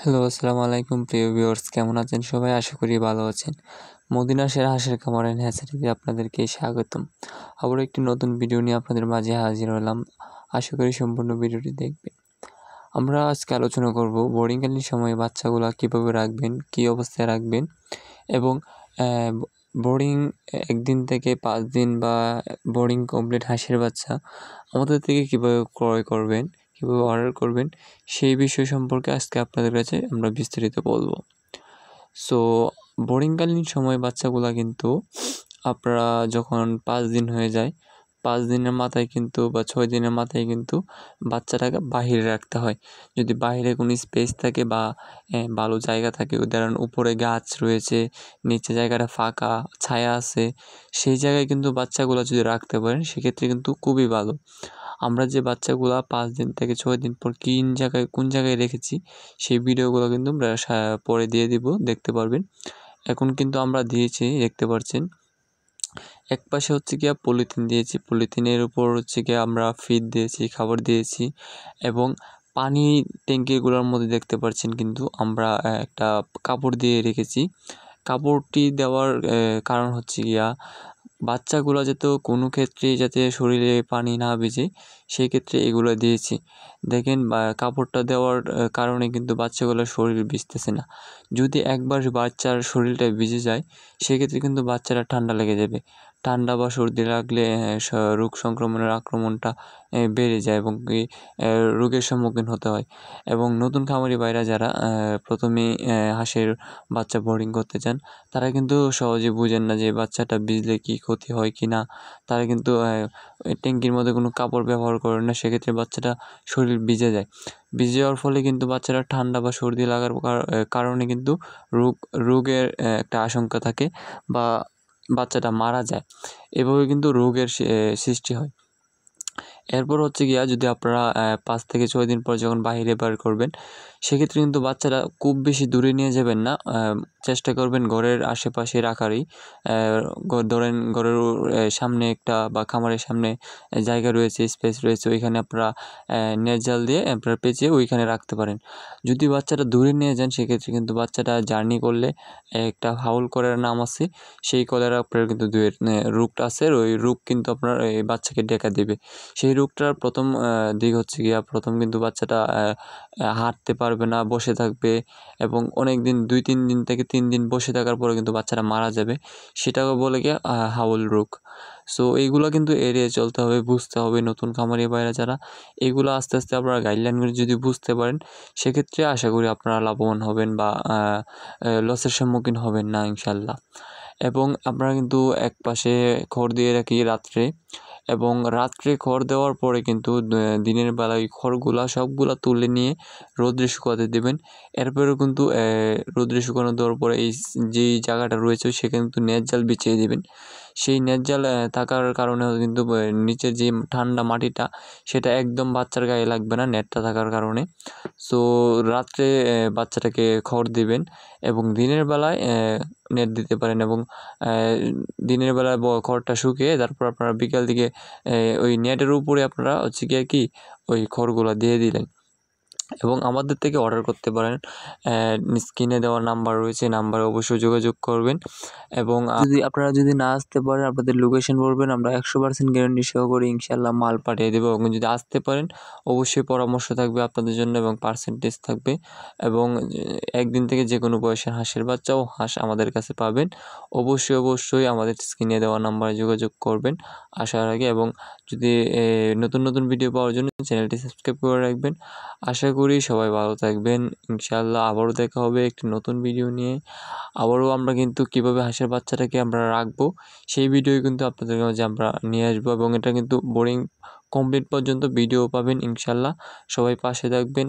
Hello, আসসালামু আলাইকুম প্রিয় ভিউয়ার্স, কেমন আছেন সবাই? আশা করি ভালো আছেন। মদিনা সেরা হাঁসের খামার অ্যান্ড হ্যাচারিতে আপনাদেরকে স্বাগতম। আবারও একটি নতুন ভিডিও নিয়ে আপনাদের মাঝে হাজির হলাম। আশা করি সম্পূর্ণ ভিডিওটি দেখবেন। আমরা আজকে আলোচনা করব বোর্ডিংকালীন সময়ে বাচ্চাগুলা কীভাবে রাখবেন, কী অবস্থায় রাখবেন এবং বোর্ডিং ১ দিন থেকে ৫ দিন বা বোর্ডিং কমপ্লিট হাঁসের বাচ্চা আমাদের থেকে কীভাবে ক্রয় করবেন, কীভাবে অর্ডার করবেন সেই বিষয় সম্পর্কে আজকে আপনাদের কাছে আমরা বিস্তারিত বলবো। সো বোর্ডিংকালীন সময়ে বাচ্চাগুলা কিন্তু আপনারা যখন ৫ দিন হয়ে যায়, ৫ দিনের মাথায় কিন্তু বা ৬ দিনের মাথায় কিন্তু বাচ্চাটাকে বাহিরে রাখতে হয়। যদি বাহিরে কোনো স্পেস থাকে বা ভালো জায়গা থাকে, উদাহরণ উপরে গাছ রয়েছে, নিচে জায়গাটা ফাঁকা, ছায়া আছে, সেই জায়গায় কিন্তু বাচ্চাগুলা যদি রাখতে পারেন সেক্ষেত্রে কিন্তু খুবই ভালো। আমরা যে বাচ্চাগুলা ৫ দিন থেকে ৬ দিন পর কোন জায়গায় রেখেছি সেই ভিডিওগুলো কিন্তু আমরা পরে দিয়ে দিব, দেখতে পারবেন। এখন কিন্তু আমরা দিয়েছি, দেখতে পাচ্ছেন। একপাশে হচ্ছে গিয়া পলিথিন দিয়েছি, পলিথিনের উপর হচ্ছে গিয়া আমরা ফিড দিয়েছি, খাবার দিয়েছি এবং পানি ট্যাঙ্কিগুলোর মধ্যে দেখতে পাচ্ছেন কিন্তু আমরা একটা কাপড় দিয়ে রেখেছি। কাপড়টি দেওয়ার কারণ হচ্ছে গিয়া বাচ্চাগুলো যাতে কোনো ক্ষেত্রেই যাতে শরীরে পানি না ভিজে সেই ক্ষেত্রে এগুলো দিয়েছি। দেখেন কাপড়টা দেওয়ার কারণে কিন্তু বাচ্চাগুলোর শরীর ভিজতেছে না। যদি একবার বাচ্চার শরীরটা ভিজে যায় সেক্ষেত্রে কিন্তু বাচ্চারা ঠান্ডা লেগে যাবে। ঠান্ডা বা সর্দি লাগলে রোগ সংক্রমণের আক্রমণটা বেড়ে যায় এবং রোগের সম্মুখীন হতে হয়। এবং নতুন খামারি ভাইরা যারা প্রথমেই হাঁসের বাচ্চা বোর্ডিং করতে চান তারা কিন্তু সহজে বুঝেন না যে বাচ্চাটা ভিজলে কী ক্ষতি হয় কি না। তারা কিন্তু ওই ট্যাঙ্কির মধ্যে কোনো কাপড় ব্যবহার করেন না, সেক্ষেত্রে বাচ্চাটা শরীর ভিজে যায়। ভিজে যাওয়ার ফলে কিন্তু বাচ্চারা ঠান্ডা বা সর্দি লাগার কারণে কিন্তু রোগের একটা আশঙ্কা থাকে বা বাচ্চাটা মারা যায়। এভাবে কিন্তু রোগের সৃষ্টি হয়। এরপর হচ্ছে গিয়া যদি আপনারা ৫ থেকে ৬ দিন পর যখন বাহিরে বের করবেন সেক্ষেত্রে কিন্তু বাচ্চারা খুব বেশি দূরে নিয়ে যাবেন না। চেষ্টা করবেন ঘরের আশেপাশে রাখারই। ধরেন ঘরের সামনে একটা বা খামারের সামনে জায়গা রয়েছে, স্পেস রয়েছে, ওইখানে আপনারা নেট জাল দিয়ে আপনারা পেঁচিয়ে ওইখানে রাখতে পারেন। যদি বাচ্চাটা দূরে নিয়ে যান সেক্ষেত্রে কিন্তু বাচ্চাটা জার্নি করলে একটা হাউল কলেরা নাম আছে, সেই কলেরা আপনার কিন্তু রোগটা আছে, ওই রোগ কিন্তু আপনার এই বাচ্চাকে ডেকা দেবে। সেই রোগটার প্রথম দিক হচ্ছে গিয়া প্রথম কিন্তু বাচ্চাটা হাঁটতে পারবে না, বসে থাকবে এবং অনেক দিন ২-৩ দিন থেকে ৩ দিন বসে থাকার পরে কিন্তু বাচ্চাটা মারা যাবে। সেটাকে বলে গিয়া হাউল রোগ। সো এইগুলো কিন্তু এড়িয়ে চলতে হবে, বুঝতে হবে নতুন খামারি ভাইরা যারা। এগুলো আস্তে আস্তে আপনারা গাইডলাইনগুলো যদি বুঝতে পারেন সেক্ষেত্রে আশা করি আপনারা লাভবান হবেন বা লসের সম্মুখীন হবেন না ইনশাল্লাহ। এবং আপনারা কিন্তু একপাশে খড় দিয়ে রাখি রাত্রে, এবং রাত্রে খড় দেওয়ার পরে কিন্তু দিনের বেলা ওই খড়গুলা সবগুলা তুলে নিয়ে রোদ্রে শুকাতে দেবেন। এরপরেও কিন্তু রোদ্রে শুকানো দেওয়ার পরে যেই জায়গাটা রয়েছে সেখানে কিন্তু নেট জাল বিছিয়ে দেবেন। সেই নেট জাল থাকার কারণে কিন্তু নিচের যে ঠান্ডা মাটিটা সেটা একদম বাচ্চার গায়ে লাগবে না নেটটা থাকার কারণে। সো রাত্রে বাচ্চাটাকে খড় দিবেন এবং দিনের বেলায় নেট দিতে পারেন এবং দিনের বেলায় খড়টা শুকিয়ে তারপর আপনারা বিকাল দিকে ওই নেটের উপরে আপনারা হচ্ছে গিয়ে কি ওই খড়গুলা দিয়ে দিলেন এবং আমাদের থেকে অর্ডার করতে পারেন। স্ক্রিনে দেওয়া নাম্বার রয়েছে, নাম্বারে অবশ্যই যোগাযোগ করবেন এবং আপনারা যদি না আসতে পারেন আপনাদের লোকেশন বলবেন, আমরা 100% গ্যারান্টি সহকারে ইনশাল্লাহ মাল পাঠিয়ে দেবো। এবং যদি আসতে পারেন অবশ্যই পরামর্শ থাকবে আপনাদের জন্য এবং পার্সেন্টেজ থাকবে এবং 1 দিন থেকে যে কোনো বয়সের হাঁসের বাচ্চা ও হাঁস আমাদের কাছে পাবেন। অবশ্যই আমাদের স্ক্রিনে দেওয়া নাম্বারে যোগাযোগ করবেন আসার আগে। এবং যদি নতুন ভিডিও পাওয়ার জন্য চ্যানেলটি সাবস্ক্রাইব করে রাখবেন। আশা করি সবাই ভালো থাকবেন ইনশাআল্লাহ। আবারও দেখা হবে একটি নতুন ভিডিও নিয়ে। আবারও আমরা কিন্তু কীভাবে হাঁসের বাচ্চাটাকে আমরা রাখবো সেই ভিডিও কিন্তু আপনাদের মাঝে আমরা নিয়ে আসবো এবং এটা কিন্তু বোর্ডিং কমপ্লিট পর্যন্ত ভিডিও পাবেন ইনশাআল্লাহ। সবাই পাশে থাকবেন।